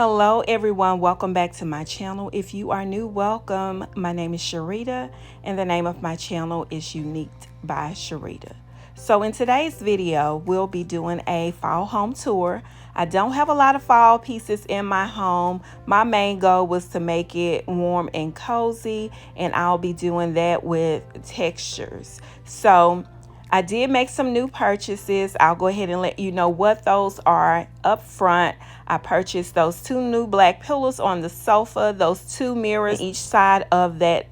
Hello everyone, welcome back to my channel. If you are new, welcome. My name is Sharita and the name of my channel is Unique by Sharita. So in today's video, we'll be doing a fall home tour. I don't have a lot of fall pieces in my home. My main goal was to make it warm and cozy, and I'll be doing that with textures. So I did make some new purchases. I'll go ahead and let you know what those are up front. I purchased those 2 new black pillows on the sofa, those 2 mirrors each side of that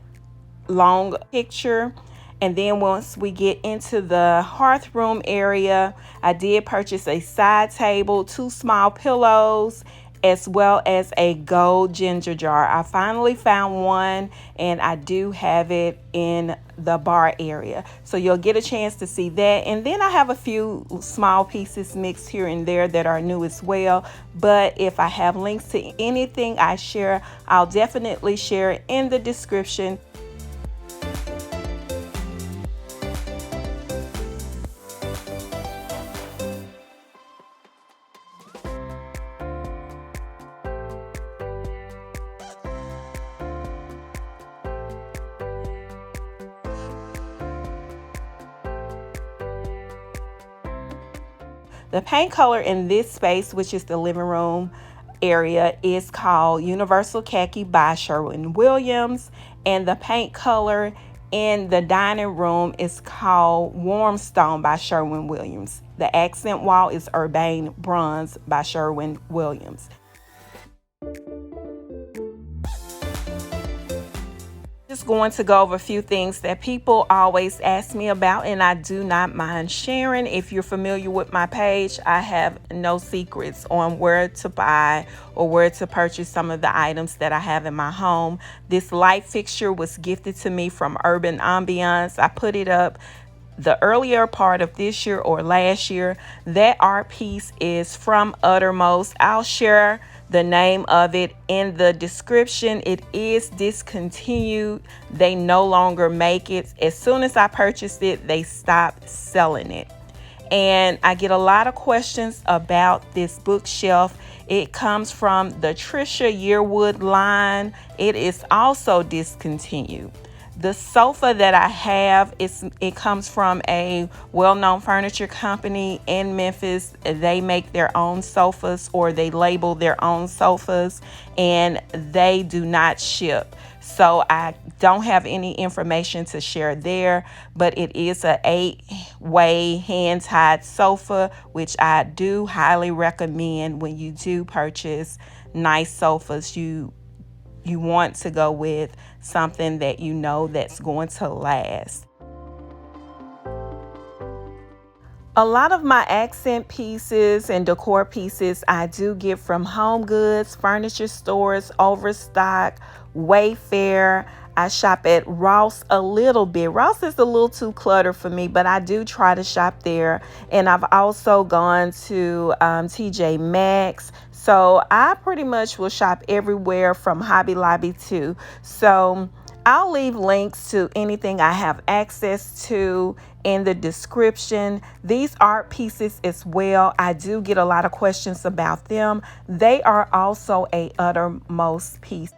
long picture. And then once we get into the Hearthroom area, I did purchase a side table, 2 small pillows, as well as a gold ginger jar. I finally found one and I do have it in the bar area. So you'll get a chance to see that. And then I have a few small pieces mixed here and there that are new as well. But if I have links to anything I share, I'll definitely share it in the description. The paint color in this space, which is the living room area, is called Universal Khaki by Sherwin-Williams, and the paint color in the dining room is called Warm Stone by Sherwin-Williams. The accent wall is Urbane Bronze by Sherwin-Williams. Just going to go over a few things that people always ask me about, and I do not mind sharing. If you're familiar with my page, I have no secrets on where to buy or where to purchase some of the items that I have in my home. This light fixture was gifted to me from Urban Ambiance. I put it up the earlier part of this year or last year. That art piece is from Uttermost. I'll share the name of it in the description. It is discontinued. They no longer make it. As soon as I purchased it, they stopped selling it. And I get a lot of questions about this bookshelf. It comes from the Trisha Yearwood line. It is also discontinued. The sofa that I have, it comes from a well-known furniture company in Memphis. They make their own sofas, or they label their own sofas, and they do not ship. So I don't have any information to share there, but it is a 8-way hand-tied sofa, which I do highly recommend. When you do purchase nice sofas, you want to go with something that you know that's going to last. A lot of my accent pieces and decor pieces I do get from Home Goods, furniture stores, Overstock, Wayfair. I shop at Ross a little bit. Ross is a little too cluttered for me, but I do try to shop there. And I've also gone to TJ Maxx. So I pretty much will shop everywhere from Hobby Lobby too. So I'll leave links to anything I have access to in the description. These art pieces as well, I do get a lot of questions about them. They are also a Uttermost piece.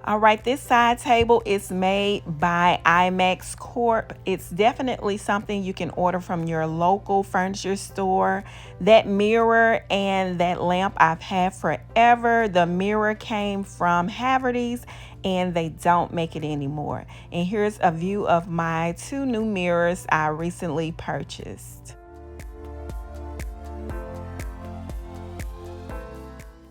All right, this side table is made by IMAX Corp. It's definitely something you can order from your local furniture store. That mirror and that lamp I've had forever. The mirror came from Haverty's and they don't make it anymore. And here's a view of my 2 new mirrors I recently purchased.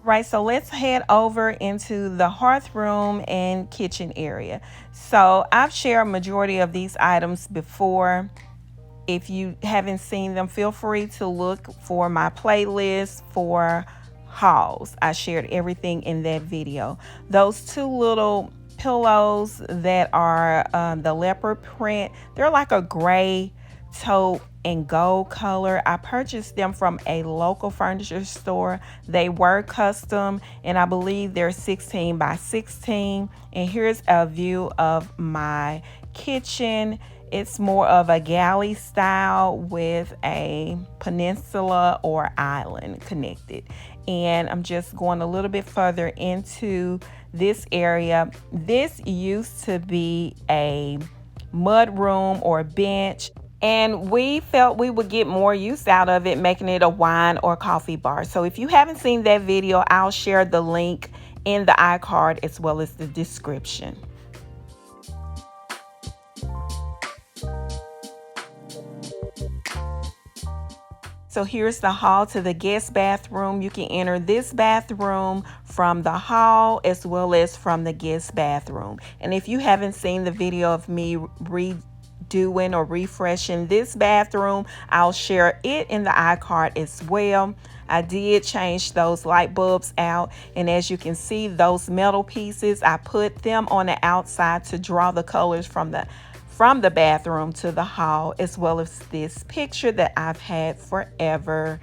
Right, so let's head over into the hearth room and kitchen area. So I've shared a majority of these items before. If you haven't seen them, feel free to look for my playlist for hauls. I shared everything in that video. Those two little pillows that are the leopard print, they're like a gray taupe and gold color. I purchased them from a local furniture store. They were custom, and I believe they're 16 by 16. And here's a view of my kitchen. It's more of a galley style with a peninsula or island connected. And I'm just going a little bit further into this area. This used to be a mud room or bench, and we felt we would get more use out of it making it a wine or coffee bar. So if you haven't seen that video, I'll share the link in the iCard as well as the description. So here's the hall to the guest bathroom. You can enter this bathroom from the hall as well as from the guest bathroom. And if you haven't seen the video of me redoing or refreshing this bathroom, I'll share it in the iCard as well. I did change those light bulbs out, and as you can see, those metal pieces, I put them on the outside to draw the colors from the bathroom to the hall, as well as this picture that I've had forever.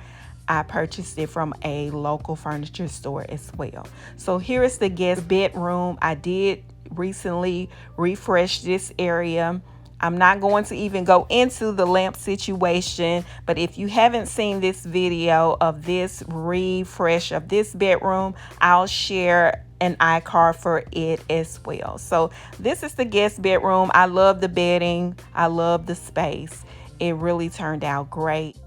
I purchased it from a local furniture store as well. So here is the guest bedroom. I did recently refresh this area. I'm not going to even go into the lamp situation, but if you haven't seen this video of this refresh of this bedroom, I'll share an iCard for it as well. So this is the guest bedroom. I love the bedding. I love the space. It really turned out great.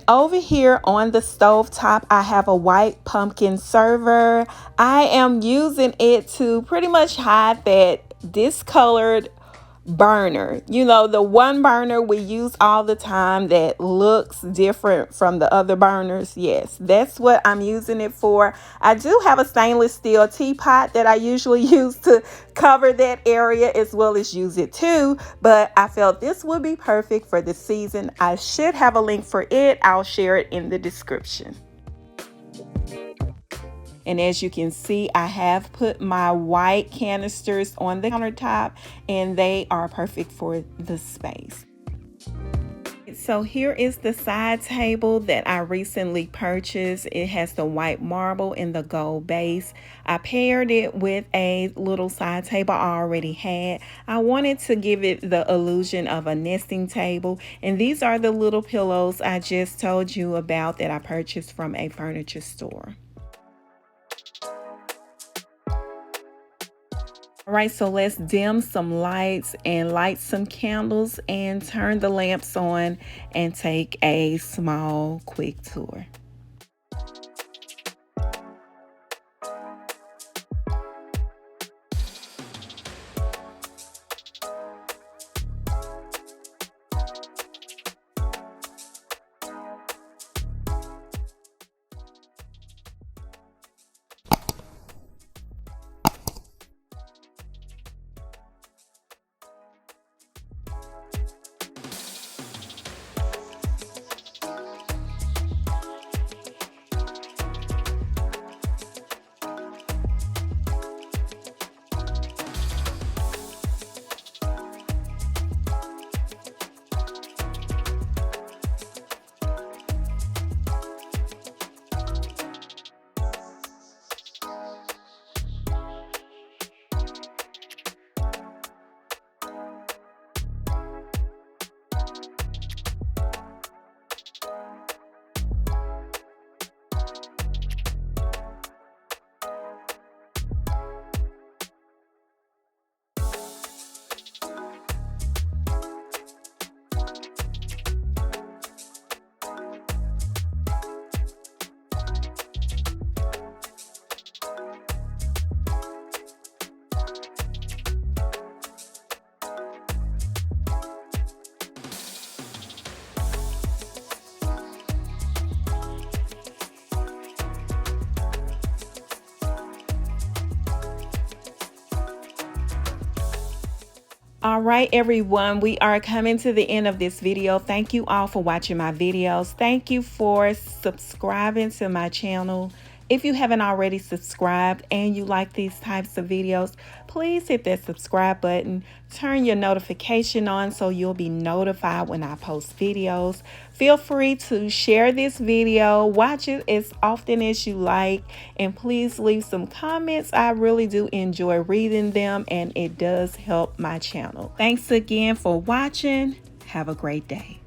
Over here on the stovetop, I have a white pumpkin server. I am using it to pretty much hide that discolored burner. You know, the one burner we use all the time that looks different from the other burners. Yes, that's what I'm using it for. I do have a stainless steel teapot that I usually use to cover that area as well as use it too, but I felt this would be perfect for the season. I should have a link for it. I'll share it in the description. And as you can see, I have put my white canisters on the countertop, and they are perfect for the space. So here is the side table that I recently purchased. It has the white marble and the gold base. I paired it with a little side table I already had. I wanted to give it the illusion of a nesting table. And these are the little pillows I just told you about that I purchased from a furniture store. All right, so let's dim some lights and light some candles and turn the lamps on and take a small, quick tour. All right, everyone, we are coming to the end of this video. Thank you all for watching my videos. Thank you for subscribing to my channel. If you haven't already subscribed and you like these types of videos, please hit that subscribe button. Turn your notification on so you'll be notified when I post videos. Feel free to share this video, watch it as often as you like, and please leave some comments. I really do enjoy reading them, and it does help my channel. Thanks again for watching. Have a great day.